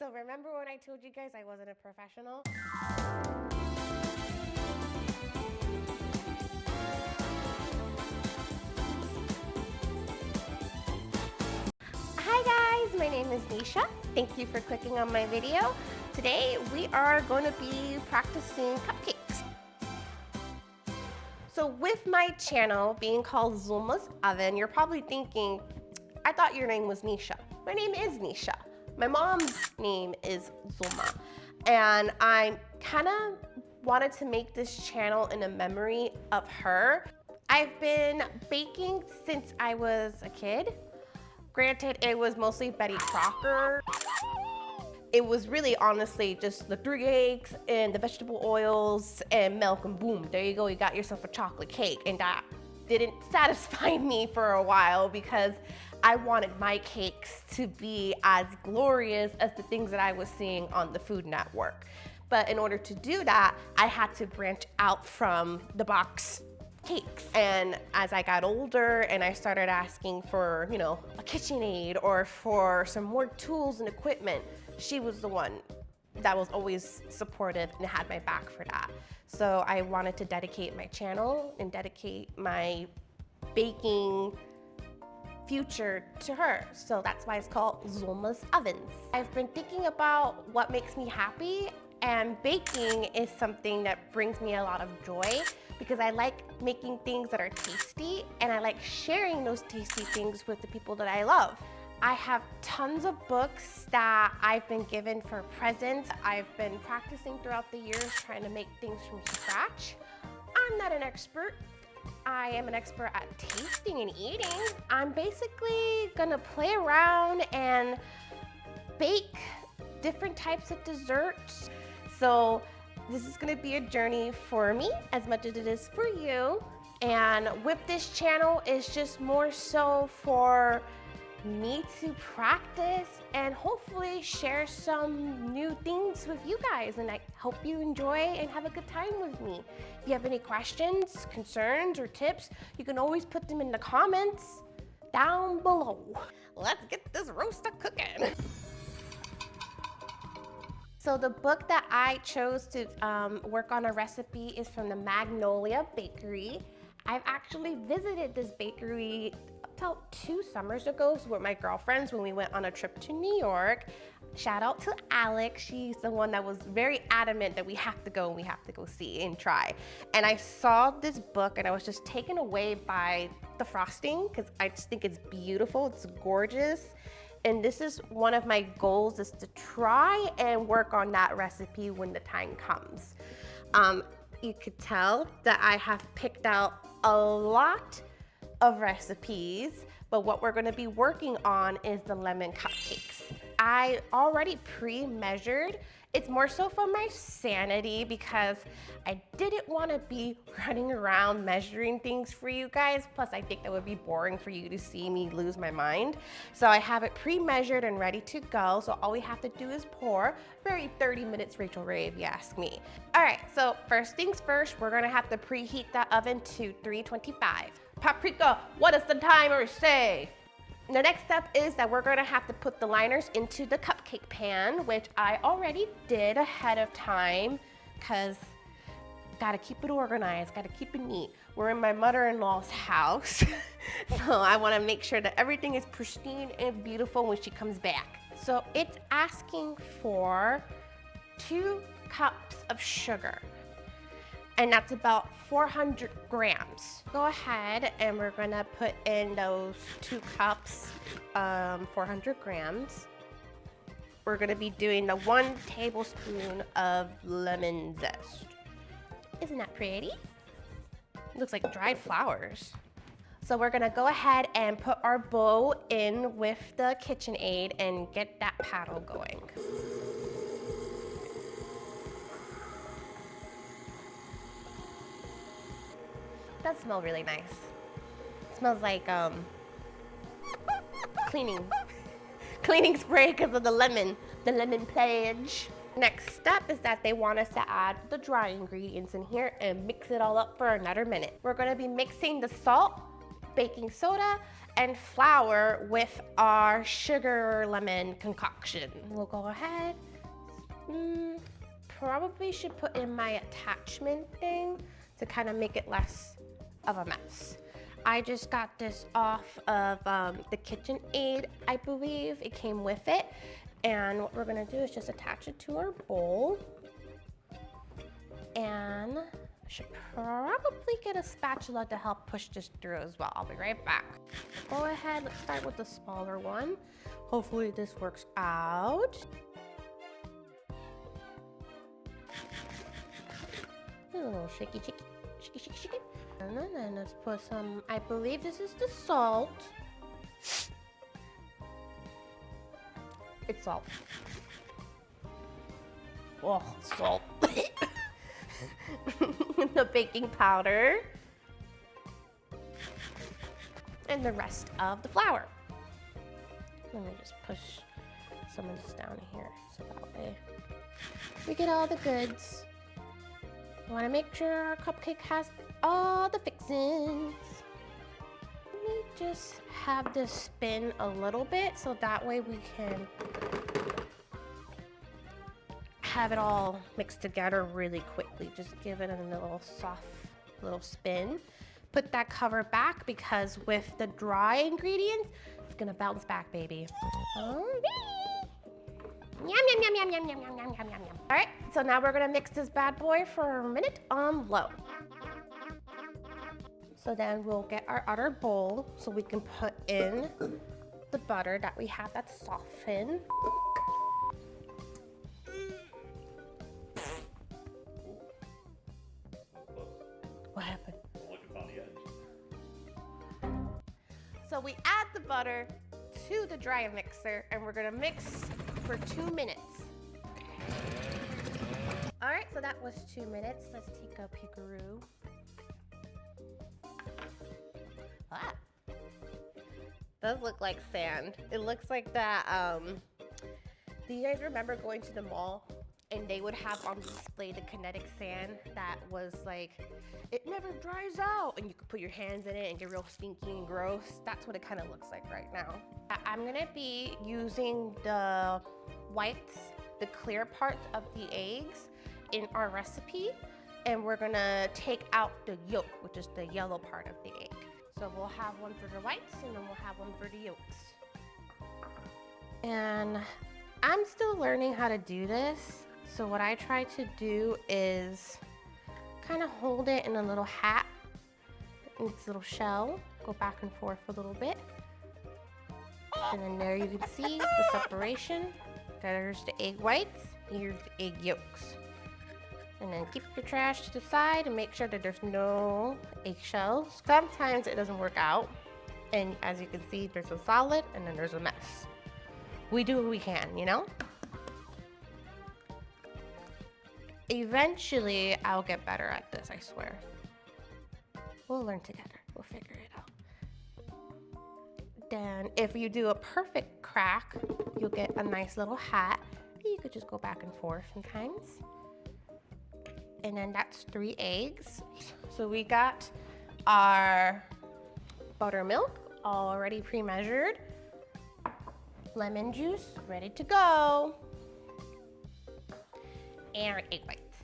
So remember when I told you guys I wasn't a professional? Hi guys, my name is Nisha. Thank you for clicking on my video. Today we are going to be practicing cupcakes. So with my channel being called Zulma's Oven, you're probably thinking, I thought your name was Nisha. My name is Nisha. My mom's name is Zulma. And I kind of wanted to make this channel in a memory of her. I've been baking since I was a kid. Granted, it was mostly Betty Crocker. It was really honestly just the 3 eggs and the vegetable oils and milk, and boom, there you go, you got yourself a chocolate cake. And that didn't satisfy me for a while because I wanted my cakes to be as glorious as the things that I was seeing on the Food Network. But in order to do that, I had to branch out from the box cakes. And as I got older and I started asking for, a KitchenAid or for some more tools and equipment, she was the one that was always supportive and had my back for that. So I wanted to dedicate my channel and dedicate my baking future to her. So that's why it's called Zulma's Ovens. I've been thinking about what makes me happy, and baking is something that brings me a lot of joy because I like making things that are tasty and I like sharing those tasty things with the people that I love. I have tons of books that I've been given for presents. I've been practicing throughout the years trying to make things from scratch. I'm not an expert. I am an expert at tasting and eating. I'm basically gonna play around and bake different types of desserts. So this is gonna be a journey for me as much as it is for you. And with this channel, it's just more so for me to practice and hopefully share some new things with you guys, and I hope you enjoy and have a good time with me. If you have any questions, concerns, or tips, you can always put them in the comments down below. Let's get this roaster cooking. So the book that I chose to work on a recipe is from the Magnolia Bakery. I've actually visited this bakery about 2 summers ago with my girlfriends when we went on a trip to New York. Shout out to Alex. She's the one that was very adamant that we have to go and we have to go see and try. And I saw this book and I was just taken away by the frosting because I just think it's beautiful. It's gorgeous. And this is one of my goals, is to try and work on that recipe when the time comes. You could tell that I have picked out a lot of recipes, but what we're gonna be working on is the lemon cupcakes. I already pre-measured. It's more so for my sanity because I didn't want to be running around measuring things for you guys. Plus, I think that would be boring for you to see me lose my mind. So I have it pre-measured and ready to go. So all we have to do is pour. Very 30 minutes, Rachel Ray, if you ask me. All right, so first things first, we're gonna have to preheat that oven to 325. Paprika, what does the timer say? The next step is that we're gonna have to put the liners into the cupcake pan, which I already did ahead of time because gotta keep it organized, gotta keep it neat. We're in my mother-in-law's house, so I wanna make sure that everything is pristine and beautiful when she comes back. So it's asking for 2 cups of sugar, and that's about 400 grams. Go ahead and we're gonna put in those 2 cups, 400 grams. We're gonna be doing the 1 tablespoon of lemon zest. Isn't that pretty? It looks like dried flowers. So we're gonna go ahead and put our bowl in with the KitchenAid and get that paddle going. It does smell really nice. It smells like cleaning spray because of the lemon pledge. Next step is that they want us to add the dry ingredients in here and mix it all up for another minute. We're gonna be mixing the salt, baking soda, and flour with our sugar lemon concoction. We'll go ahead. Probably should put in my attachment thing to kind of make it less of a mess. I just got this off of the KitchenAid, I believe. It came with it. And what we're gonna do is just attach it to our bowl. And I should probably get a spatula to help push this through as well. I'll be right back. Go ahead, let's start with the smaller one. Hopefully this works out. A little shaky, shaky, shaky, shaky, shaky. And then let's put some, I believe this is the salt. It's salt. Oh, salt. The baking powder. And the rest of the flour. Let me just push some of this down here so that way we get all the goods. We want to make sure our cupcake has all the fixings. Let me just have this spin a little bit so that way we can have it all mixed together really quickly. Just give it a little soft little spin. Put that cover back because with the dry ingredients, it's gonna bounce back, baby. Yum, yum, yum, yum, yum, yum, yum, yum, yum, yum. All right, so now we're gonna mix this bad boy for a minute on low. So then we'll get our other bowl so we can put in the butter that we have that's softened. What happened? So we add the butter to the dry mixer and we're gonna mix for 2 minutes. All right, so that was 2 minutes. Let's take a peekaroo. Ah, does look like sand. It looks like that, do you guys remember going to the mall and they would have on display the kinetic sand that was like, it never dries out, and you could put your hands in it and get real stinky and gross? That's what it kind of looks like right now. I'm gonna be using the whites, the clear parts of the eggs in our recipe, and we're gonna take out the yolk, which is the yellow part of the egg. So we'll have one for the whites and then we'll have one for the yolks. And I'm still learning how to do this. So what I try to do is kind of hold it in a little hat, in its little shell, go back and forth a little bit. And then there you can see the separation. There's the egg whites, here's the egg yolks. And then keep your trash to the side and make sure that there's no eggshells. Sometimes it doesn't work out. And as you can see, there's a solid and then there's a mess. We do what we can, you know? Eventually, I'll get better at this, I swear. We'll learn together. We'll figure it out. Then, if you do a perfect crack, you'll get a nice little hat. You could just go back and forth sometimes. And then that's 3 eggs. So we got our buttermilk already pre-measured. Lemon juice ready to go. And our egg whites.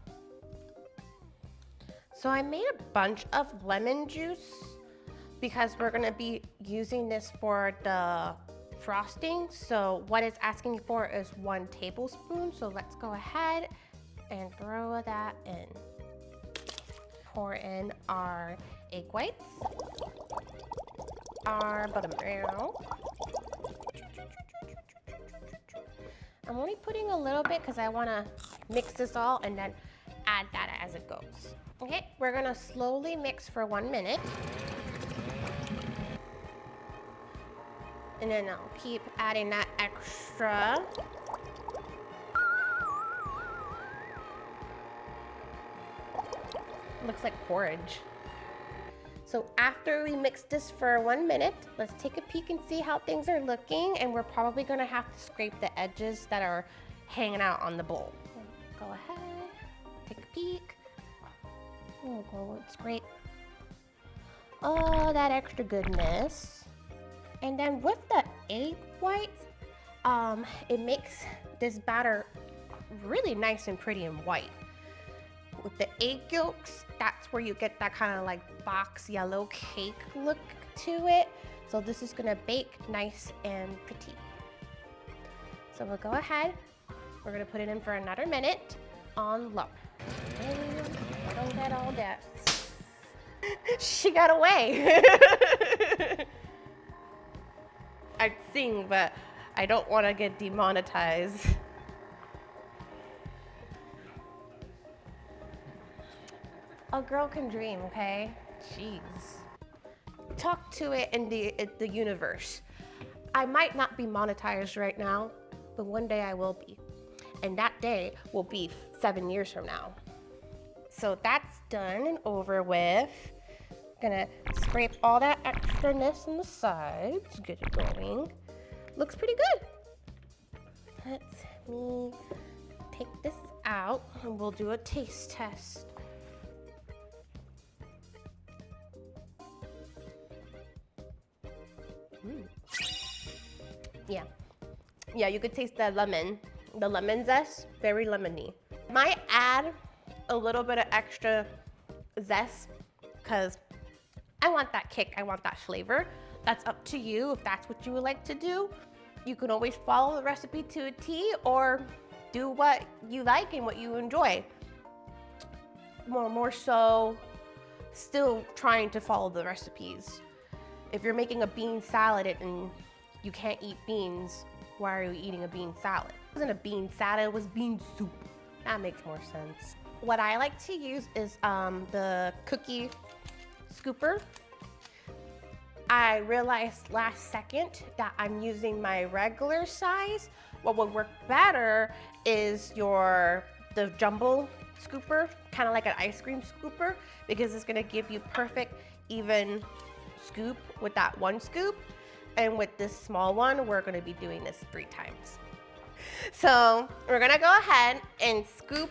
So I made a bunch of lemon juice because we're gonna be using this for the frosting. So what it's asking for is 1 tablespoon. So let's go ahead and throw that in. Pour in our egg whites, our buttermilk. I'm only putting a little bit because I want to mix this all and then add that as it goes. Okay, we're gonna slowly mix for 1 minute. And then I'll keep adding that extra. Looks like porridge. So after we mix this for 1 minute, let's take a peek and see how things are looking. And we're probably gonna have to scrape the edges that are hanging out on the bowl. Go ahead, take a peek. Oh, go scrape all that extra goodness. And then with the egg whites, it makes this batter really nice and pretty and white. With the egg yolks, that's where you get that kind of like box yellow cake look to it. So this is gonna bake nice and pretty. So we'll go ahead, we're gonna put it in for another minute on low. And don't get all that. She got away. I'd sing, but I don't want to get demonetized. A girl can dream, okay? Jeez. Talk to it in the universe. I might not be monetized right now, but one day I will be. And that day will be 7 years from now. So that's done and over with. Gonna scrape all that extraness on the sides, get it going. Looks pretty good. Let me take this out and we'll do a taste test. Yeah, you could taste the lemon zest, very lemony. Might add a little bit of extra zest because I want that kick, I want that flavor. That's up to you if that's what you would like to do. You can always follow the recipe to a T or do what you like and what you enjoy. More so, still trying to follow the recipes. If you're making a bean salad and you can't eat beans, why are you eating a bean salad? It wasn't a bean salad, it was bean soup. That makes more sense. What I like to use is the cookie scooper. I realized last second that I'm using my regular size. What would work better is the jumbo scooper, kind of like an ice cream scooper, because it's gonna give you perfect, even scoop with that one scoop. And with this small one, we're gonna be doing this 3 times. So we're gonna go ahead and scoop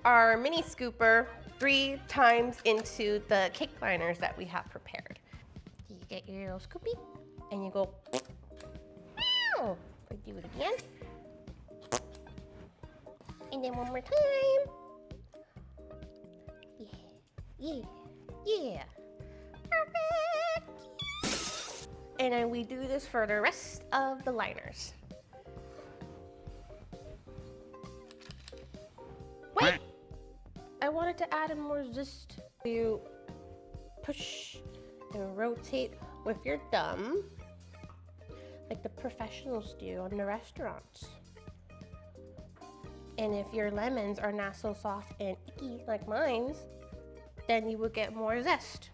our mini scooper 3 times into the cake liners that we have prepared. You get your little scoopy and you go, meow. Do it again. And then one more time. Yeah. Perfect. And then we do this for the rest of the liners. Wait! I wanted to add in more zest. You push and rotate with your thumb, like the professionals do in the restaurants. And if your lemons are not so soft and icky like mine's, then you would get more zest.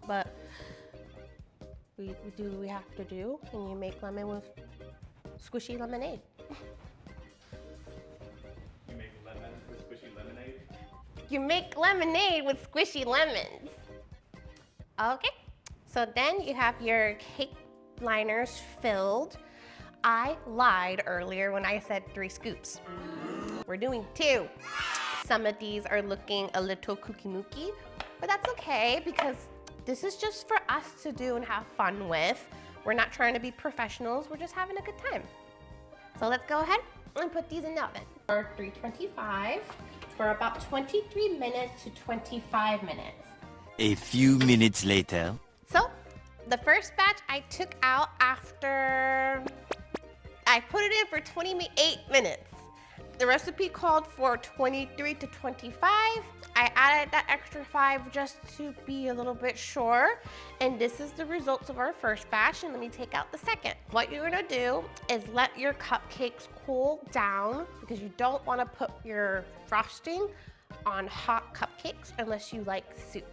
But we do what we have to do, and you make lemon with squishy lemonade. You make lemon with squishy lemonade? You make lemonade with squishy lemons. Okay, so then you have your cake liners filled. I lied earlier when I said 3 scoops. We're doing 2. Some of these are looking a little kooky-mooky, but that's okay because this is just for us to do and have fun with. We're not trying to be professionals, we're just having a good time. So let's go ahead and put these in the oven. For 325 for about 23 minutes to 25 minutes. A few minutes later. So the first batch I took out after I put it in for 28 minutes. The recipe called for 23 to 25. I added that extra 5 just to be a little bit sure. And this is the results of our first batch. And let me take out the second. What you're gonna do is let your cupcakes cool down because you don't wanna put your frosting on hot cupcakes unless you like soup.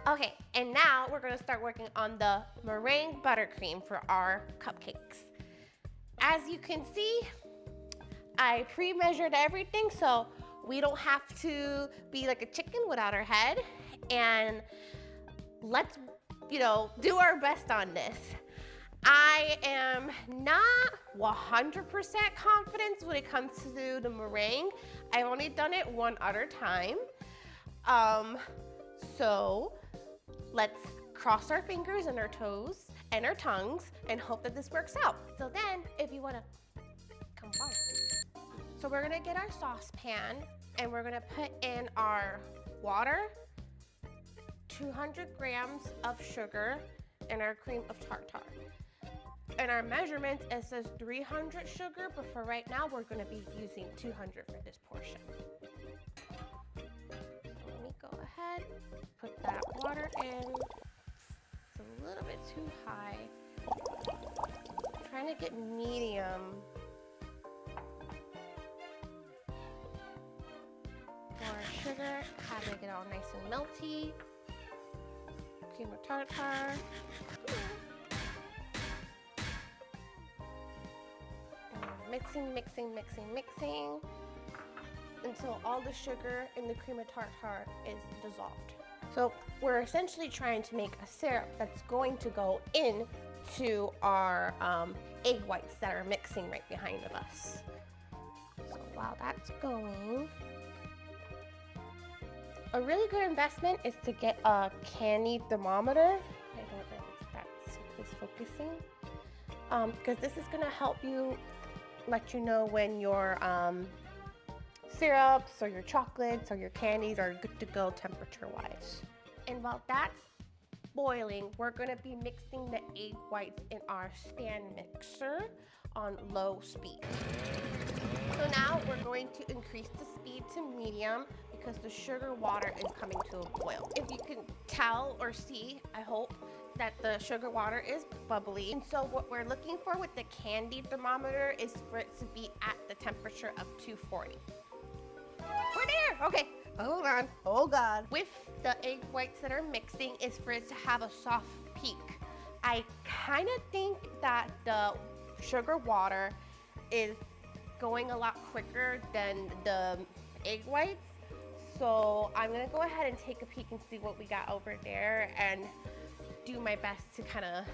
Okay, and now we're gonna start working on the meringue buttercream for our cupcakes. As you can see, I pre-measured everything so we don't have to be like a chicken without our head. And let's, do our best on this. I am not 100% confident when it comes to the meringue. I've only done it one other time. So let's cross our fingers and our toes and our tongues and hope that this works out. So then, if you wanna come follow me. So we're gonna get our saucepan and we're gonna put in our water, 200 grams of sugar, and our cream of tartar. In our measurements, it says 300 sugar, but for right now, we're gonna be using 200 for this portion. So let me go ahead, put that water in. It's a little bit too high. I'm trying to get medium. Pour our sugar, have it get all nice and melty. Cream of tartar. Mixing, mixing, mixing, mixing until all the sugar in the cream of tartar is dissolved. So we're essentially trying to make a syrup that's going to go into our egg whites that are mixing right behind of us. So while that's going, a really good investment is to get a candy thermometer. I don't know if that's focusing, because this is gonna help you let you know when your syrups or your chocolates or your candies are good to go temperature-wise. And while that's boiling, we're gonna be mixing the egg whites in our stand mixer on low speed. So now we're going to increase the speed to medium because the sugar water is coming to a boil. If you can tell or see, I hope, that the sugar water is bubbly. And so what we're looking for with the candy thermometer is for it to be at the temperature of 240. We're there, okay. Hold on, oh God. With the egg whites that are mixing is for it to have a soft peak. I kind of think that the sugar water is going a lot quicker than the egg whites. So I'm gonna go ahead and take a peek and see what we got over there and do my best to kind of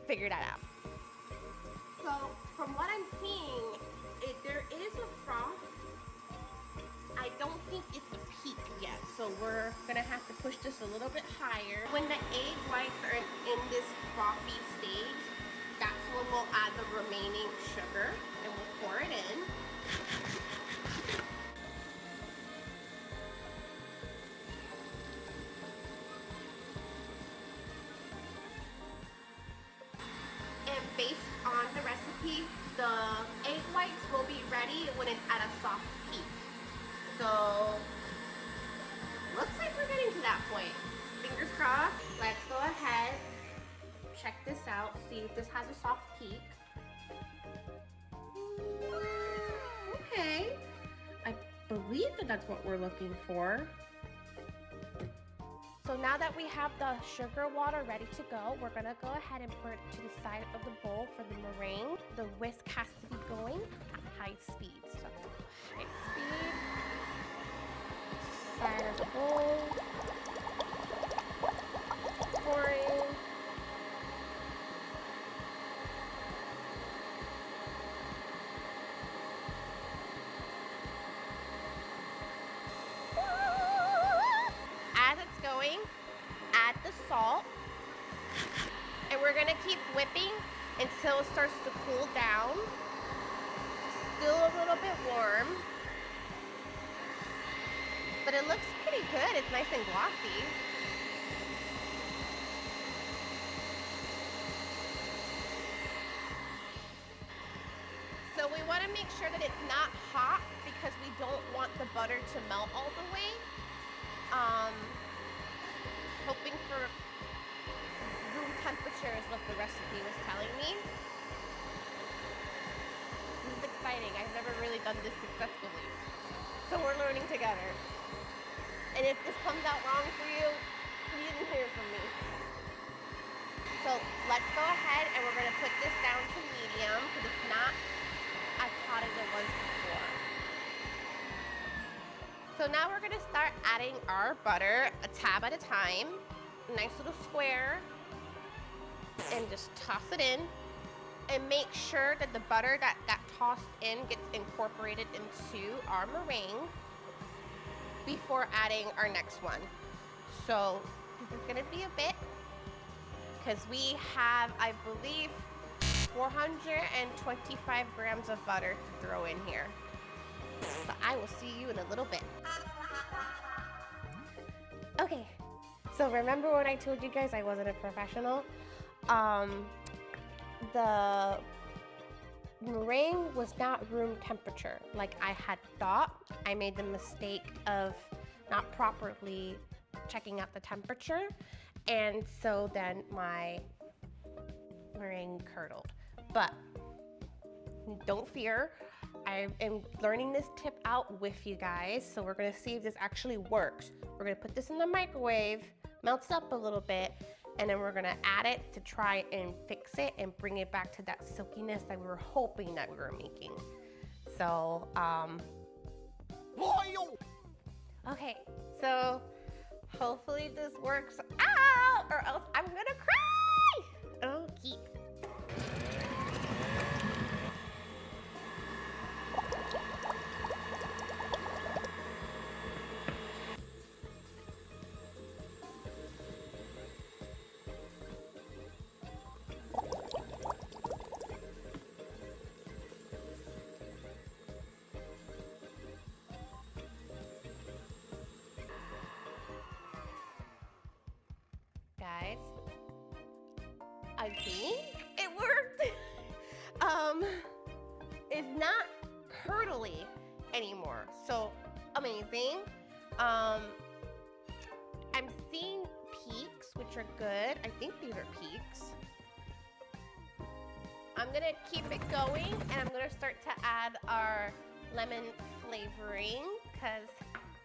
figure that out. So from what I'm seeing, there is a froth. I don't think it's a peak yet, so we're gonna have to push this a little bit higher. When the egg whites are in this frothy stage, that's when we'll add the remaining sugar and we'll pour it in. And based on the recipe, the egg whites will be ready when it's at a soft peak. So, looks like we're getting to that point. Fingers crossed. Let's go ahead, check this out, see if this has a soft peak. Okay, I believe that that's what we're looking for. So now that we have the sugar water ready to go, we're gonna go ahead and pour it to the side of the bowl for the meringue. The whisk has to be going at high speed. So high speed, side of the bowl, pouring. As it's going, add the salt, and we're gonna keep whipping until it starts to cool down. Still a little bit warm, but it looks pretty good. It's nice and glossy. So we want to make sure that it's not hot because we don't want the butter to melt all the way. Hoping for room temperature is what the recipe was telling me. This is exciting. I've never really done this successfully. So we're learning together. And if this comes out wrong for you, you didn't hear from me. So let's go ahead and we're gonna put this down to medium because it's not as hot as it was before. So now we're gonna start adding our butter a tab at a time. Nice little square. And just toss it in. And make sure that the butter that got tossed in gets incorporated into our meringue before adding our next one. So this is gonna be a bit. because we have, I believe, 425 grams of butter to throw in here. So I will see you in a little bit. Okay, so remember when I told you guys I wasn't a professional? The meringue was not room temperature like I had thought. I made the mistake of not properly checking out the temperature, and so then my meringue curdled. But don't fear, I am learning this tip out with you guys, so we're gonna see if this actually works. We're gonna put this in the microwave, melts up a little bit, and then we're gonna add it to try and fix it and bring it back to that silkiness that we were hoping that we were making. So, okay, so hopefully this works out, or else I'm gonna cry. Okay. Guys, I think it worked. It's not curdly anymore, so amazing. I'm seeing peaks, which are good. I think these are peaks. I'm gonna keep it going, and I'm gonna start to add our lemon flavoring, because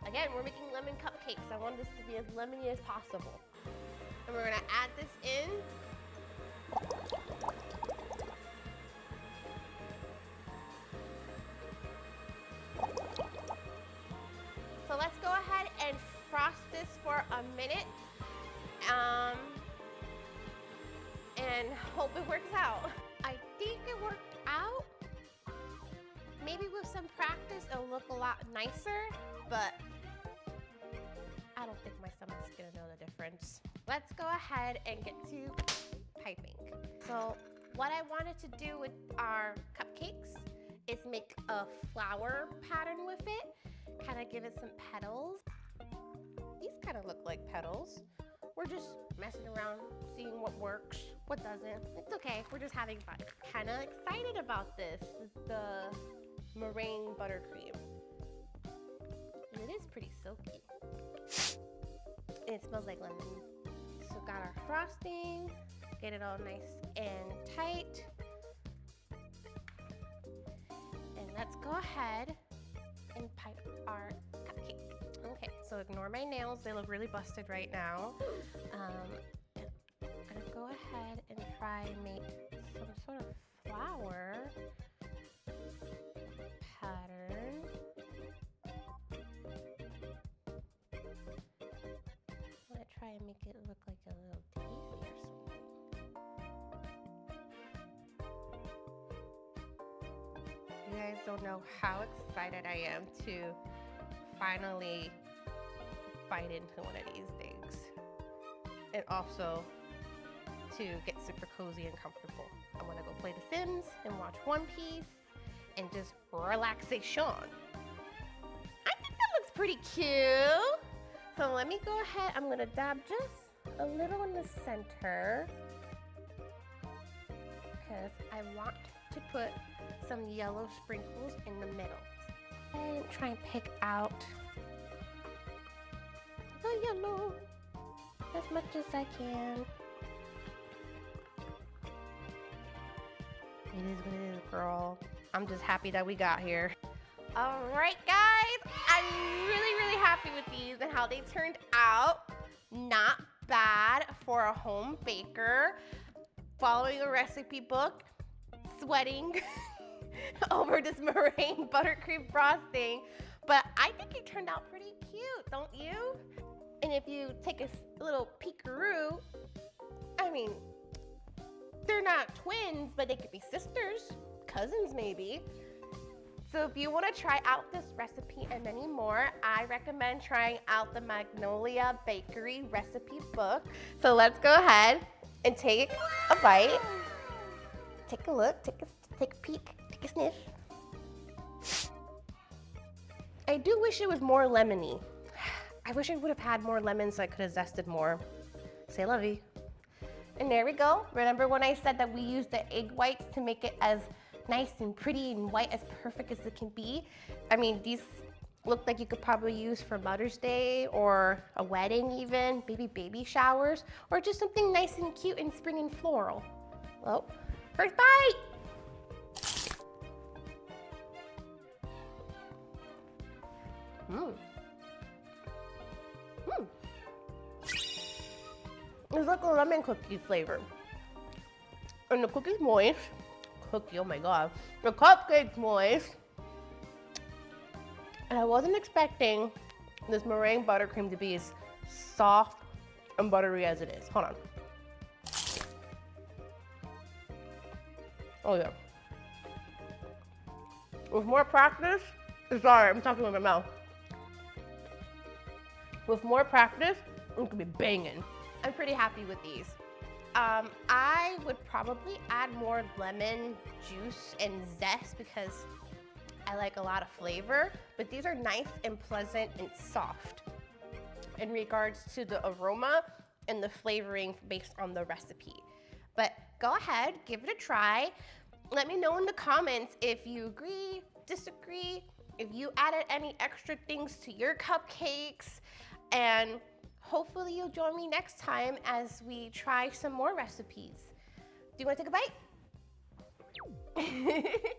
again, we're making lemon cupcakes. I want this to be as lemony as possible. And we're gonna add this in. So let's go ahead and frost this for a minute. And hope it works out. I think it worked out. Maybe with some practice, it'll look a lot nicer, but I don't think my stomach's gonna know the difference. Let's go ahead and get to piping. So what I wanted to do with our cupcakes is make a flower pattern with it, kind of give it some petals. These kind of look like petals. We're just messing around, seeing what works, what doesn't. It's okay, we're just having fun. Kind of excited about this. This is the meringue buttercream. It is pretty silky. And it smells like lemon. So got our frosting, get it all nice and tight. And let's go ahead and pipe our cupcake. Okay, so ignore my nails, they look really busted right now. I'm gonna go ahead and try and make some sort of flower pattern. I'm gonna try and make it look like a little daisy or something. You guys don't know how excited I am to finally bite into one of these things. And also to get super cozy and comfortable. I wanna go play The Sims and watch One Piece and just relaxation. I think that looks pretty cute. So let me go ahead, I'm gonna dab just a little in the center because I want to put some yellow sprinkles in the middle. And try and pick out the yellow as much as I can. It is what it is, girl. I'm just happy that we got here. All right, guys, I'm really happy with these and how they turned out. Not bad for a home baker. Following a recipe book, sweating over this meringue buttercream frosting, but I think it turned out pretty cute, don't you? And if you take a little peekaroo, I mean, they're not twins, but they could be sisters, cousins maybe. So if you want to try out this recipe and many more, I recommend trying out the Magnolia Bakery recipe book. So let's go ahead and take a bite. Take a look, take a peek, take a sniff. I do wish it was more lemony. I wish I would have had more lemons so I could have zested more. Say lovey. And there we go. Remember when I said that we used the egg whites to make it as nice and pretty and white as perfect as it can be? I mean, these look like you could probably use for Mother's Day or a wedding even, maybe baby showers, or just something nice and cute and spring and floral. Well, first bite. Mmm. Mmm. It's like a lemon cookie flavor. And the cookie's moist. Cookie, oh my god. The cupcake's moist. And I wasn't expecting this meringue buttercream to be as soft and buttery as it is. Hold on. Oh yeah. With more practice, sorry, I'm talking with my mouth. With more practice, it could be banging. I'm pretty happy with these. I would probably add more lemon juice and zest because I like a lot of flavor, but these are nice and pleasant and soft in regards to the aroma and the flavoring based on the recipe. But go ahead, give it a try. Let me know in the comments if you agree, disagree, if you added any extra things to your cupcakes, and hopefully you'll join me next time as we try some more recipes. Do you want to take a bite?